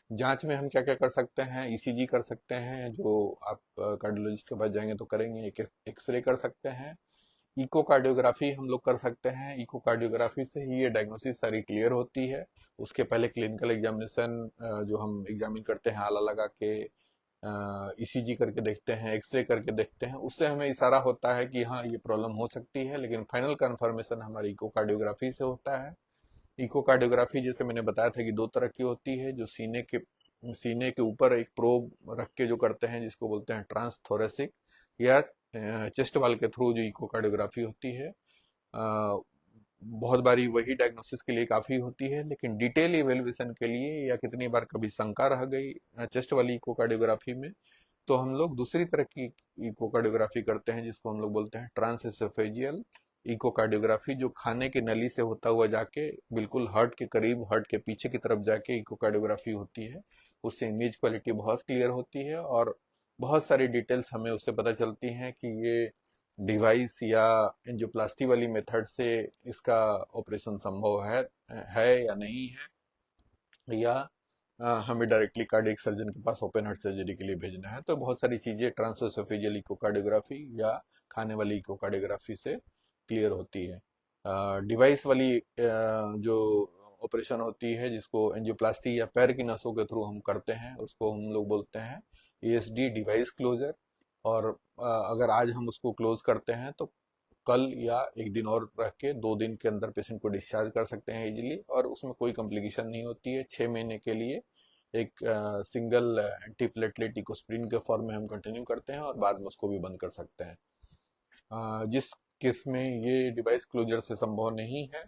जांच में हम क्या क्या कर सकते हैं, ईसीजी कर सकते हैं, जो आप कार्डियोलॉजिस्ट के पास जाएंगे तो करेंगे, एक एक्सरे कर सकते हैं, इकोकार्डियोग्राफी हम लोग कर सकते हैं। इकोकार्डियोग्राफी से ही ये डायग्नोसिस सारी क्लियर होती है। उसके पहले क्लिनिकल एग्जामिनेशन जो हम एग्जामिन करते हैं, आला लगा के ईसीजी करके देखते हैं, एक्सरे करके देखते हैं, उससे हमें इशारा होता है कि हाँ ये प्रॉब्लम हो सकती है। लेकिन फाइनल कंफर्मेशन हमारी इकोकार्डियोग्राफी से होता है। इकोकार्डियोग्राफी जैसे मैंने बताया था कि दो तरह की होती है, जो सीने के ऊपर एक प्रोब रख के जो करते हैं, जिसको बोलते हैं ट्रांसथोरेसिक, या चेस्ट वाल के थ्रू जो इकोकार्डियोग्राफी होती है। बहुत बारी वही डायग्नोसिस के लिए काफी होती है, लेकिन डिटेल इवेल्युएशन के लिए, या कितनी बार कभी शंका रह गई चेस्ट वाली इकोकार्डियोग्राफी में, तो हम लोग दूसरी तरह की इकोकार्डियोग्राफी करते हैं, जिसको हम लोग बोलते हैं ट्रांसएसोफेजियल इकोकार्डियोग्राफी, जो खाने की नली से होता हुआ जाके बिल्कुल हार्ट के करीब, हार्ट के पीछे की तरफ जाके इकोकार्डियोग्राफी होती है। उससे इमेज क्वालिटी बहुत क्लियर होती है, और बहुत सारी डिटेल्स हमें उससे पता चलती हैं कि ये डिवाइस या एंजियोप्लास्टी वाली मेथड से इसका ऑपरेशन संभव है या नहीं है, या हमें डायरेक्टली कार्डियक सर्जन के पास ओपन हार्ट सर्जरी के लिए भेजना है। तो बहुत सारी चीज़ें ट्रांसओसोफेजियल इकोकार्डियोग्राफी या खाने वाली इकोकार्डियोग्राफी से क्लियर होती है। डिवाइस वाली जो ऑपरेशन होती है, जिसको एंजियोप्लास्टी या पैर की नसों के थ्रू हम करते हैं, उसको हम लोग बोलते हैं ESD, डिवाइस क्लोजर। और अगर आज हम उसको क्लोज करते हैं तो कल या एक दिन और रख के 2 दिन के अंदर पेशेंट को डिस्चार्ज कर सकते हैं इजीली, और उसमें कोई कॉम्प्लिकेशन नहीं होती है। 6 महीने के लिए एक सिंगल एंटीप्लेटलेट इकोस्प्रिन के फॉर्म में हम कंटिन्यू करते हैं, और बाद में उसको भी बंद कर सकते हैं। जिस केस में ये डिवाइस क्लोजर से संभव नहीं है,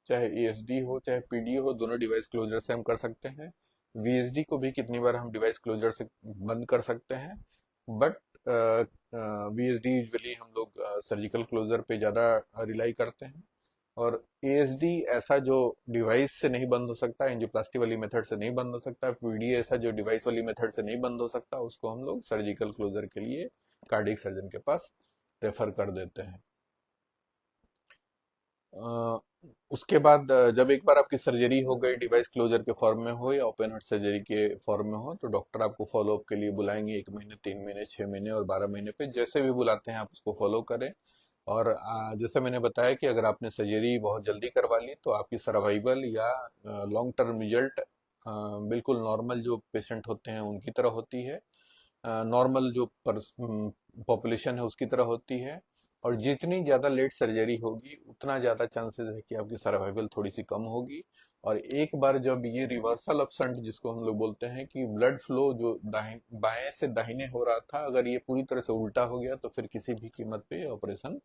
चाहे ESD हो चाहे PD हो, दोनों डिवाइस क्लोजर से हम कर सकते हैं। VSD को भी कितनी बार हम डिवाइस क्लोजर से बंद कर सकते हैं, बट VSD यूजुअली हम लोग सर्जिकल क्लोजर पे ज़्यादा रिलाई करते हैं। और ASD ऐसा जो डिवाइस से नहीं बंद हो सकता, एंजियोप्लास्टी वाली मेथड से नहीं बंद हो सकता, PD ऐसा जो डिवाइस वाली मेथड से नहीं बंद हो सकता, उसको हम लोग सर्जिकल क्लोजर के लिए कार्डियक सर्जन के पास रेफर कर देते हैं। अ, उसके बाद जब एक बार आपकी सर्जरी हो गई, डिवाइस क्लोजर के फॉर्म में हो या ओपन हार्ट सर्जरी के फॉर्म में हो, तो डॉक्टर आपको फॉलोअप के लिए बुलाएंगे 1 महीने, 3 महीने, 6 महीने और 12 महीने पे, जैसे भी बुलाते हैं आप उसको फॉलो करें। और जैसे मैंने बताया कि अगर आपने सर्जरी बहुत जल्दी करवा ली तो आपकी सर्वाइवल या लॉन्ग टर्म रिजल्ट बिल्कुल नॉर्मल जो पेशेंट होते हैं उनकी तरह होती है, नॉर्मल जो पॉपुलेशन है उसकी तरह होती है। और जितनी ज़्यादा लेट सर्जरी होगी उतना ज़्यादा चांसेस है कि आपकी सर्वाइवल थोड़ी सी कम होगी। और एक बार जब ये रिवर्सल ऑफ शंट, जिसको हम लोग बोलते हैं कि ब्लड फ्लो जो बाएं से दाहिने हो रहा था, अगर ये पूरी तरह से उल्टा हो गया तो फिर किसी भी कीमत पे ऑपरेशन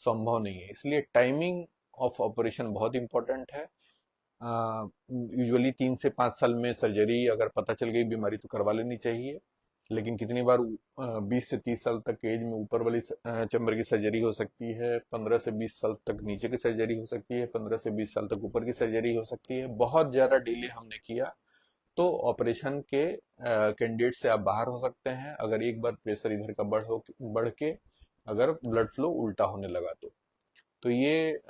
संभव नहीं है। इसलिए टाइमिंग ऑफ ऑपरेशन बहुत इंपॉर्टेंट है। यूजुअली 3 से 5 साल में सर्जरी अगर पता चल गई बीमारी तो करवा लेनी चाहिए, लेकिन कितनी बार 20 से 30 साल तक एज में ऊपर वाली चैम्बर की सर्जरी हो सकती है, 15 से 20 साल तक नीचे की सर्जरी हो सकती है, 15 से 20 साल तक ऊपर की सर्जरी हो सकती है। बहुत ज्यादा डिले हमने किया तो ऑपरेशन के कैंडिडेट से आप बाहर हो सकते हैं, अगर एक बार प्रेशर इधर का बढ़ के अगर ब्लड फ्लो उल्टा होने लगा तो ये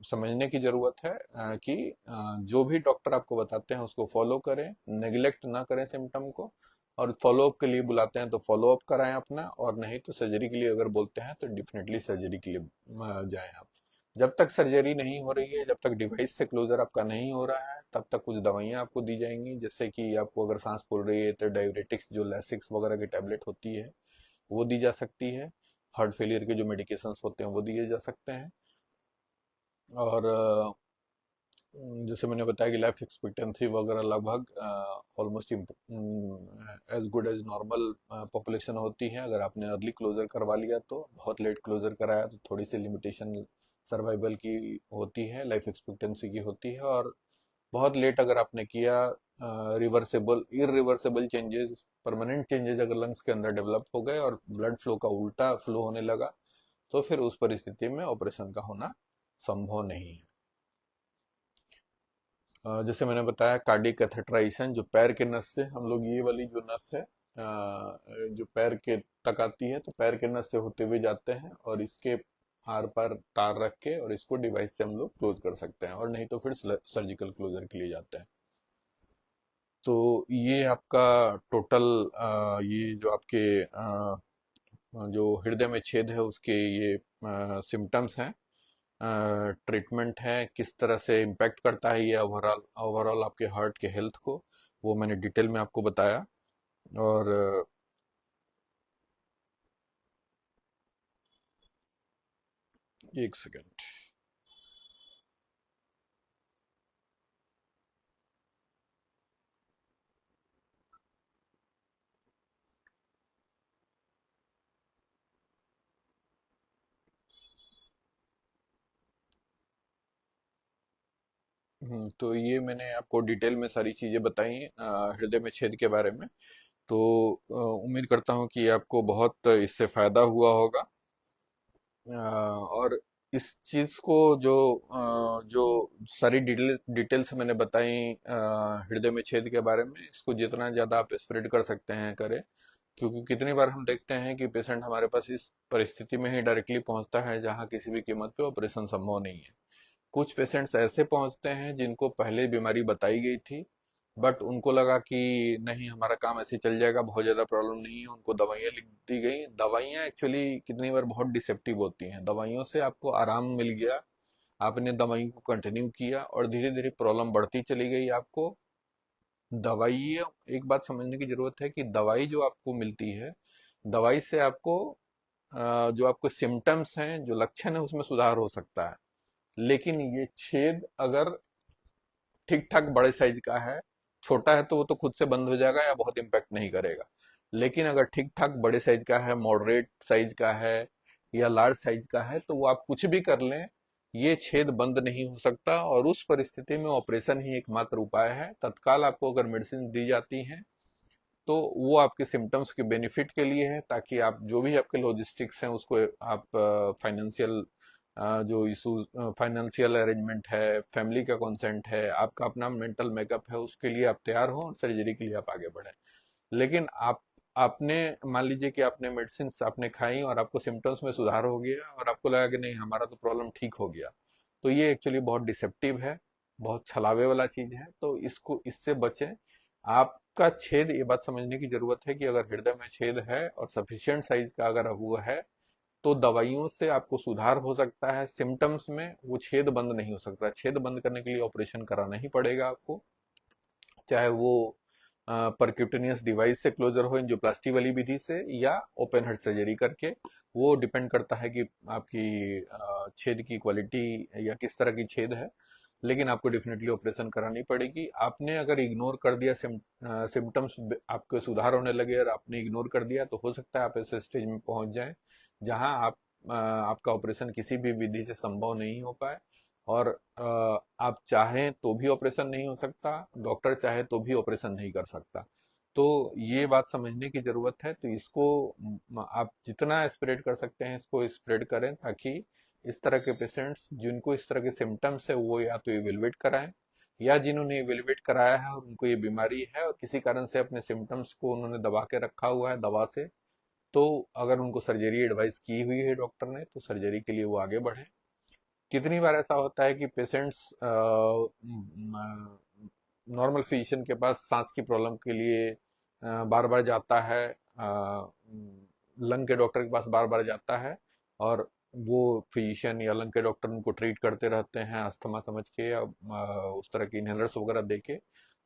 समझने की जरूरत है कि जो भी डॉक्टर आपको बताते हैं उसको फॉलो करें, नेग्लेक्ट ना करें सिम्टम को। और फॉलोअप के लिए बुलाते हैं तो फॉलोअप कराएं अपना, और नहीं तो सर्जरी के लिए अगर बोलते हैं तो डेफिनेटली सर्जरी के लिए जाएं आप। जब तक सर्जरी नहीं हो रही है, जब तक डिवाइस से क्लोजर आपका नहीं हो रहा है, तब तक कुछ दवाइयां आपको दी जाएंगी, जैसे कि आपको अगर सांस फूल रही है तो डाययूरेटिक्स जो लैसिक्स वगैरह की टैबलेट होती है वो दी जा सकती है। हार्ट फेलियर के जो मेडिकेशंस होते हैं वो दिए जा सकते हैं। और जैसे मैंने बताया कि लाइफ एक्सपेक्टेंसी वगैरह लगभग almost as good as normal population होती है। अगर आपने अर्ली क्लोजर करवा लिया तो, बहुत लेट क्लोजर कराया तो थोड़ी सी लिमिटेशन सर्वाइवल की होती है, लाइफ एक्सपेक्टेंसी की होती है। और बहुत लेट अगर आपने किया, reversible irreversible changes, permanent changes अगर लंग्स के अंदर डेवलप हो गए और ब्लड फ्लो का उल्टा फ्लो होने लगा, तो फिर उस परिस्थिति में ऑपरेशन का होना संभव नहीं है। जैसे मैंने बताया कार्डियक कैथेटराइजेशन, जो पैर के नस से हम लोग, ये वाली जो नस है जो पैर के तक आती है, तो पैर के नस से होते हुए जाते हैं और इसके आर पार तार रख के और इसको डिवाइस से हम लोग क्लोज कर सकते हैं, और नहीं तो फिर सर्जिकल क्लोजर के लिए जाते हैं। तो ये आपका टोटल ये जो आपके जो हृदय में छेद है उसके ये सिम्टम्स हैं, ट्रीटमेंट है, किस तरह से इम्पैक्ट करता है ये ओवरऑल ओवरऑल आपके हार्ट के हेल्थ को, वो मैंने डिटेल में आपको बताया। और एक सेकेंड। तो ये मैंने आपको डिटेल में सारी चीज़ें बताई हृदय में छेद के बारे में। तो उम्मीद करता हूँ कि आपको बहुत इससे फायदा हुआ होगा। और इस चीज को जो सारी डिटेल्स मैंने बताई हृदय में छेद के बारे में, इसको जितना ज्यादा आप स्प्रेड कर सकते हैं करें। क्योंकि कितनी बार हम देखते हैं कि पेशेंट हमारे पास इस परिस्थिति में ही डायरेक्टली पहुंचता है जहां किसी भी कीमत पे ऑपरेशन संभव नहीं है। कुछ पेशेंट्स ऐसे पहुंचते हैं जिनको पहले बीमारी बताई गई थी बट उनको लगा कि नहीं, हमारा काम ऐसे चल जाएगा, बहुत ज़्यादा प्रॉब्लम नहीं है। उनको दवाइयाँ लिख दी गई। दवाइयाँ एक्चुअली कितनी बार बहुत डिसेप्टिव होती हैं। दवाइयों से आपको आराम मिल गया, आपने दवाई को कंटिन्यू किया और धीरे धीरे प्रॉब्लम बढ़ती चली गई आपको। दवाई, एक बात समझने की जरूरत है कि दवाई जो आपको मिलती है, दवाई से आपको जो आपके सिम्टम्स हैं, जो लक्षण है, उसमें सुधार हो सकता है। लेकिन ये छेद अगर ठीक ठाक बड़े साइज का है, छोटा है तो वो तो खुद से बंद हो जाएगा या बहुत इम्पैक्ट नहीं करेगा। लेकिन अगर ठीक ठाक बड़े साइज का है, मॉडरेट साइज का है या लार्ज साइज का है, तो वो आप कुछ भी कर लें, ये छेद बंद नहीं हो सकता। और उस परिस्थिति में ऑपरेशन ही एकमात्र उपाय है। तत्काल आपको अगर मेडिसिन दी जाती हैं तो वो आपके सिम्टम्स के बेनिफिट के लिए है, ताकि आप जो भी आपके लॉजिस्टिक्स हैं उसको आप फाइनेंशियल जो इशूज, फाइनेंशियल अरेंजमेंट है, फैमिली का कंसेंट है, आपका अपना मेंटल मेकअप है, उसके लिए आप तैयार हो और सर्जरी के लिए आप आगे बढ़े। लेकिन आपने मान लीजिए कि आपने मेडिसिन आपने खाई और आपको सिम्टम्स में सुधार हो गया और आपको लगा कि नहीं, हमारा तो प्रॉब्लम ठीक हो गया, तो ये एक्चुअली बहुत डिसेप्टिव है, बहुत छलावे वाला चीज है। तो इसको, इससे बचें। आपका छेद, ये बात समझने की जरूरत है कि अगर हृदय में छेद है और सफिशिएंट साइज का अगर हुआ है, तो दवाइयों से आपको सुधार हो सकता है सिम्टम्स में। वो छेद बंद नहीं हो सकता। छेद बंद करने के लिए ऑपरेशन कराना ही पड़ेगा आपको, चाहे वो परक्यूटेनियस डिवाइस से क्लोजर हो, एंजियोप्लास्टी वाली विधि से, या ओपन हार्ट सर्जरी करके। वो डिपेंड करता है कि आपकी छेद की क्वालिटी या किस तरह की छेद है। लेकिन आपको डेफिनेटली ऑपरेशन करानी पड़ेगी। आपने अगर इग्नोर कर दिया, सिम्टम्स आपके सुधार होने लगे और आपने इग्नोर कर दिया, तो हो सकता है आप ऐसे स्टेज में पहुंच जाएं जहां आपका ऑपरेशन किसी भी विधि से संभव नहीं हो पाए। और आप चाहें तो भी ऑपरेशन नहीं हो सकता, डॉक्टर चाहे तो भी ऑपरेशन नहीं कर सकता। तो ये बात समझने की जरूरत है। तो इसको आप जितना स्प्रेड कर सकते हैं इसको स्प्रेड करें, ताकि इस तरह के पेशेंट्स जिनको इस तरह के सिम्टम्स है वो या तो इवेलुएट कराएं, या जिन्होंने इवेलुएट कराया है और उनको ये बीमारी है और किसी कारण से अपने सिम्टम्स को उन्होंने दबा के रखा हुआ है दवा से, तो अगर उनको सर्जरी एडवाइस की हुई है डॉक्टर ने, तो सर्जरी के लिए वो आगे बढ़े। कितनी बार ऐसा होता है कि पेशेंट्स नॉर्मल फिजिशियन के पास सांस की प्रॉब्लम के लिए बार बार जाता है, लंग के डॉक्टर के पास बार बार जाता है, और वो फिजिशियन या लंग के डॉक्टर उनको ट्रीट करते रहते हैं अस्थमा समझ के, या उस तरह की इनहेलर्स वगैरह दे के।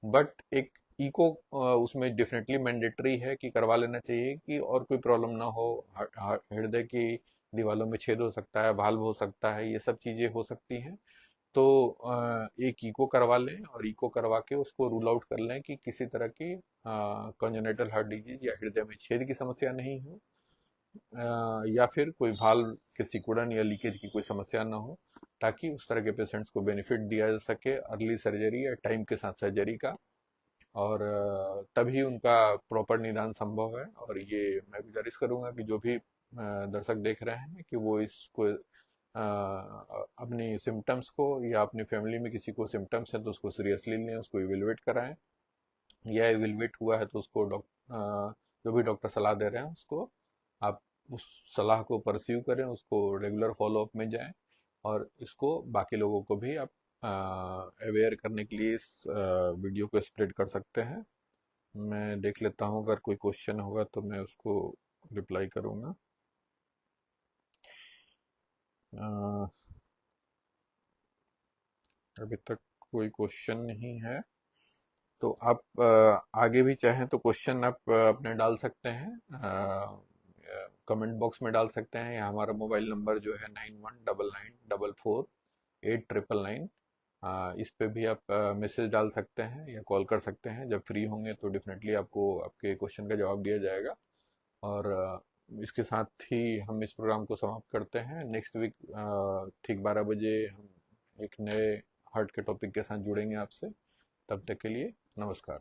बट एक इको उसमें डेफिनेटली मैंडेटरी है कि करवा लेना चाहिए, कि और कोई प्रॉब्लम ना हो। हृदय की दीवालों में छेद हो सकता है, वाल्व हो सकता है, ये सब चीजें हो सकती हैं। तो एक इको करवा लें और इको करवा के उसको रूल आउट कर लें कि किसी तरह की कंजेनिटल हार्ट डिजीज या हृदय में छेद की समस्या नहीं हो, या फिर कोई वाल्व के सिकुड़न या लीकेज की कोई समस्या ना हो, ताकि उस तरह के पेशेंट्स को बेनिफिट दिया जा सके अर्ली सर्जरी या टाइम के साथ सर्जरी का। और तभी उनका प्रॉपर निदान संभव है। और ये मैं गुजारिश करूंगा कि जो भी दर्शक देख रहे हैं कि वो इसको अपनी सिम्टम्स को, या अपनी फैमिली में किसी को सिम्टम्स है तो उसको सीरियसली लें, उसको इवेलुएट कराएं, या इवेलुएट हुआ है तो उसको जो भी डॉक्टर सलाह दे रहे हैं उसको आप उस सलाह को परस्यू करें, उसको रेगुलर फॉलोअप में जाएं। और इसको बाकी लोगों को भी आप अवेयर करने के लिए इस वीडियो को स्प्रेड कर सकते हैं। मैं देख लेता हूँ, अगर कोई क्वेश्चन होगा तो मैं उसको रिप्लाई करूँगा। अभी तक कोई क्वेश्चन नहीं है, तो आप आगे भी चाहें तो क्वेश्चन आप अपने डाल सकते हैं, कमेंट बॉक्स में डाल सकते हैं, या हमारा मोबाइल नंबर जो है 9199448399, इस पे भी आप मैसेज डाल सकते हैं या कॉल कर सकते हैं। जब फ्री होंगे तो डेफिनेटली आपको आपके क्वेश्चन का जवाब दिया जाएगा। और इसके साथ ही हम इस प्रोग्राम को समाप्त करते हैं। नेक्स्ट वीक ठीक 12 बजे हम एक नए हार्ट के टॉपिक के साथ जुड़ेंगे आपसे। तब तक के लिए नमस्कार।